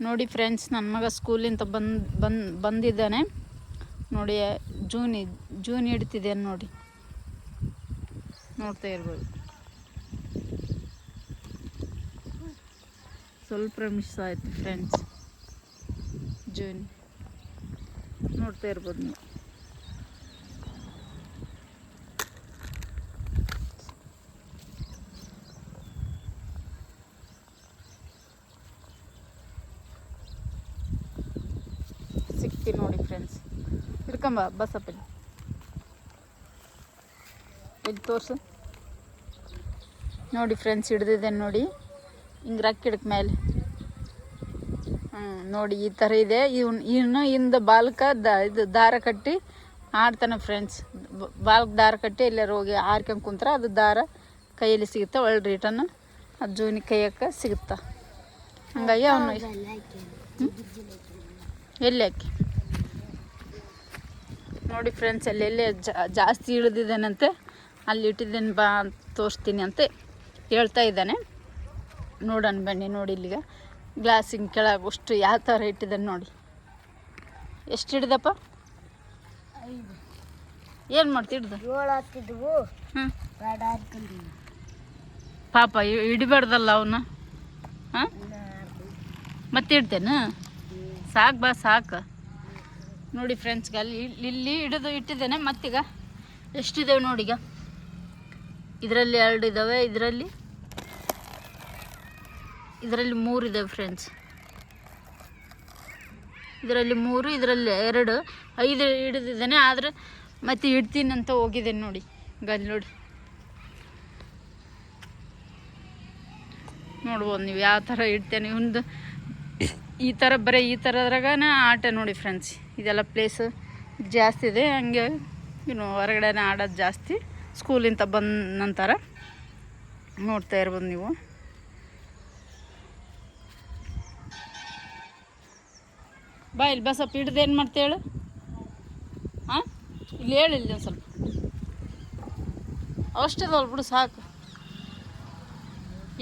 ನೋಡಿ ಫ್ರೆಂಡ್ಸ್, ನನ್ನ ಮಗ ಸ್ಕೂಲಿಂದ ಬಂದಿದ್ದಾನೆ ನೋಡಿ. ಜೂನ್ ಹಿಡ್ತಿದ್ದೇನೆ ನೋಡಿ, ನೋಡ್ತಾ ಇರ್ಬೋದು. ಸ್ವಲ್ಪ ಮಿಸ್ ಆಯಿತು ಫ್ರೆಂಡ್ಸ್. ಜೂನ್ ನೋಡ್ತಾ ಇರ್ಬೋದು ನೀವು. ಸಿಕ್ತಿ ನೋಡಿ ಫ್ರೆಂಡ್ಸ್. ಹಿಡ್ಕೊಂಬ ಬಸಪ್ಪಲ್ಲಿ, ಇಲ್ಲಿ ತೋರಿಸು ನೋಡಿ ಫ್ರೆಂಡ್ಸ್. ಹಿಡ್ದಿದ್ದೇನೆ ನೋಡಿ, ಹಿಂಗೆ ರಕ್ಕ ಹಿಡ್ಕ ಮೇಲೆ. ನೋಡಿ ಈ ಥರ ಇದೆ. ಇನ್ನು ಹಿಂದೆ ಬಾಲ್ಕ ಇದು ದಾರ ಕಟ್ಟಿ ಆಡ್ತಾನೆ ಫ್ರೆಂಡ್ಸ್. ಬಾಲ್ಕ್ ದಾರ ಕಟ್ಟಿ ಎಲ್ಲರೂ ಹೋಗಿ ಆರ್ಕೊಂಡು ಕುಂತ್ರೆ ಅದು ದಾರ ಕೈಯಲ್ಲಿ ಸಿಗುತ್ತೆ. ಒಳ್ಳೆ ರಿಟರ್ನ್ ಅದು ಜೂನಿಗೆ ಕೈಯಕ್ಕೆ ಸಿಗುತ್ತಾ. ಹಂಗಾಗಿ ಅವನು ಎಲ್ಲಿ ಹಾಕಿ ನೋಡಿ ಫ್ರೆಂಡ್ಸ್, ಎಲ್ಲೆಲ್ಲೇ ಜಾಸ್ತಿ ಇಳಿದಿದ್ದಾನಂತೆ, ಅಲ್ಲಿ ಇಟ್ಟಿದ್ದೇನೆ ಬಾ ಅಂತ ತೋರಿಸ್ತೀನಿ ಅಂತ ಹೇಳ್ತಾ ಇದ್ದಾನೆ. ನೋಡೋಣ ಬನ್ನಿ. ನೋಡಿ ಇಲ್ಲಿಗ ಗ್ಲಾಸಿನ ಕೆಳಗೆ ಅಷ್ಟು ಯಾವ ಥರ ಇಟ್ಟಿದ್ದಾನೆ ನೋಡಿ. ಎಷ್ಟು ಹಿಡ್ದಪ್ಪ? ಏನು ಮಾಡ್ತಿ ಹಿಡ್ದು? ಪಾಪ ಹಿಡಿಬಾರ್ದಲ್ಲ ಅವನ್ನ. ಹಾಂ, ಮತ್ತೆ ಇಡ್ತೇನೆ. ಸಾಕು ಬಾ, ಸಾಕು ನೋಡಿ ಫ್ರೆಂಡ್ಸ್ಗೆ. ಇಲ್ಲಿ ಹಿಡಿದು ಇಟ್ಟಿದ್ದೇನೆ. ಮತ್ತೀಗ ಎಷ್ಟಿದ್ದಾವೆ ನೋಡಿ. ಈಗ ಇದರಲ್ಲಿ 2 ಇದ್ದಾವೆ, ಇದರಲ್ಲಿ 3 ಇದ್ದಾವೆ ಫ್ರೆಂಡ್ಸ್. ಇದರಲ್ಲಿ 3, ಇದರಲ್ಲಿ 2, 5 ಹಿಡಿದಿದ್ದಾನೆ. ಆದರೆ ಮತ್ತೆ ಇಡ್ತೀನಿ ಅಂತ ಹೋಗಿದ್ದೇನೆ ನೋಡಿ. ಗಲ್ಲಿ ನೋಡಿ, ನೋಡ್ಬೋದು ನೀವು ಯಾವ ಥರ ಇಡ್ತೇನೆ. ಒಂದು ಈ ಥರ ಬರೀ ಈ ಥರದ್ರಾಗನೇ ಆಟ ನೋಡಿ ಫ್ರೆಂಡ್ಸ್. ಇದೆಲ್ಲ ಪ್ಲೇಸು ಜಾಸ್ತಿ ಇದೆ. ಹಂಗೆ ಇನ್ನು ಹೊರಗಡೆನೇ ಆಡೋದು ಜಾಸ್ತಿ. ಸ್ಕೂಲಿಂದ ಬಂದ ನಂತರ ನೋಡ್ತಾ ಇರ್ಬೋದು ನೀವು. ಬಾ ಇಲ್ಲಿ ಬಸಪ್ಪ, ಹಿಡ್ದು ಏನು ಮಾಡ್ತಾ ಹೇಳು. ಹಾಂ, ಇಲ್ಲಿ ಹೇಳಿಲ್ಲ ಒಂದು ಸ್ವಲ್ಪ. ಅಷ್ಟದಲ್ಲ ಬಿಡು, ಸಾಕು.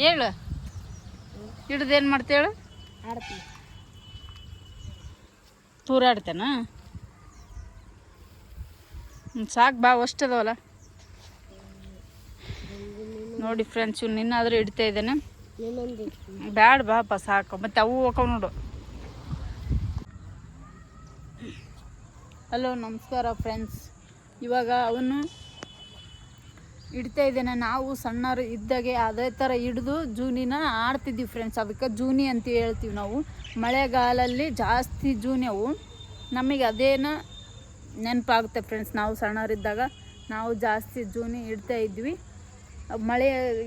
ಹೇಳು, ಹಿಡ್ದು ಏನು ಮಾಡ್ತಾ ಹೇಳು. ತೂರಾಡ್ತೇನ? ಸಾಕು ಬಾ, ಅಷ್ಟದವಲ್ಲ ನೋಡಿ ಫ್ರೆಂಡ್ಸ್. ಇವ್ನು ನಿನ್ನಾದರೂ ಹಿಡ್ತಾ ಇದ್ದಾನೆ. ಬ್ಯಾಡ ಬಾಪ, ಸಾಕು. ಮತ್ತು ಅವು ಹೋಗವು ನೋಡು. ಹಲೋ, ನಮಸ್ಕಾರ ಫ್ರೆಂಡ್ಸ್. ಇವಾಗ ಅವನು ಹಿಡ್ತಾ ಇದ್ದಾನೆ. ನಾವು ಸಣ್ಣರು ಇದ್ದಾಗೆ ಅದೇ ಥರ ಹಿಡಿದು ಜೂನಿನ ಆಡ್ತಿದ್ವಿ ಫ್ರೆಂಡ್ಸ್. ಅದಕ್ಕೆ ಜೂನಿ ಅಂತ ಹೇಳ್ತೀವಿ ನಾವು. ಮಳೆಗಾಲಲ್ಲಿ ಜಾಸ್ತಿ ಜೂನಿ ಅವು. ನಮಗೆ ಅದೇನೋ ನೆನಪಾಗುತ್ತೆ ಫ್ರೆಂಡ್ಸ್. ನಾವು ಸಣ್ಣವರಿದ್ದಾಗ ನಾವು ಜಾಸ್ತಿ ಜೂನಿ ಇಡ್ತಾ ಇದ್ವಿ.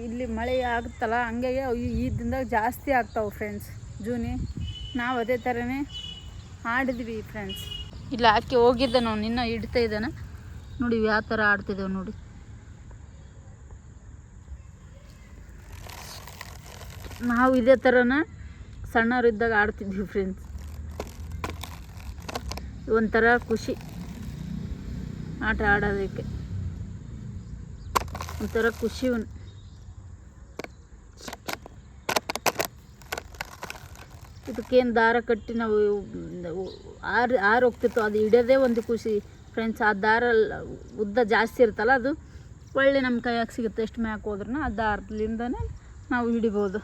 ಇಲ್ಲಿ ಮಳೆ ಆಗುತ್ತಲ್ಲ, ಹಂಗಾಗಿ ಈ ದಿನದಾಗ ಜಾಸ್ತಿ ಆಗ್ತಾವೆ ಫ್ರೆಂಡ್ಸ್ ಜೂನಿ. ನಾವು ಅದೇ ಥರನೇ ಆಡಿದ್ವಿ ಫ್ರೆಂಡ್ಸ್. ಇಲ್ಲ ಹಾಕಿ ಹೋಗಿದ್ದ ನಾವು, ನಿನ್ನ ಹಿಡ್ತಾ ಇದ್ದಾನೆ ನೋಡಿ. ಯಾವ ಥರ ಆಡ್ತಿದ್ದೇವೆ ನೋಡಿ. ನಾವು ಇದೇ ಥರನ ಸಣ್ಣವರಿದ್ದಾಗ ಆಡ್ತಿದ್ವಿ ಫ್ರೆಂಡ್ಸ್. ಒಂಥರ ಖುಷಿ ಆಟ ಆಡೋದಕ್ಕೆ, ಒಂಥರ ಖುಷಿ. ಇದಕ್ಕೇನು ದಾರ ಕಟ್ಟಿ ನಾವು ಆರು ಹೋಗ್ತಿತ್ತು, ಅದು ಹಿಡಿಯೋದೇ ಒಂದು ಖುಷಿ ಫ್ರೆಂಡ್ಸ್. ಆ ದಾರ ಉದ್ದ ಜಾಸ್ತಿ ಇರುತ್ತಲ್ಲ, ಅದು ಒಳ್ಳೆ ನಮ್ಮ ಕೈಯಾಗ ಸಿಗುತ್ತೆ. ಎಷ್ಟು ಮ್ಯಾಕ್ ಹೋದ್ರೂ ಆ ದಾರದಿಂದನೇ ನಾವು ಹಿಡಿಬೋದು.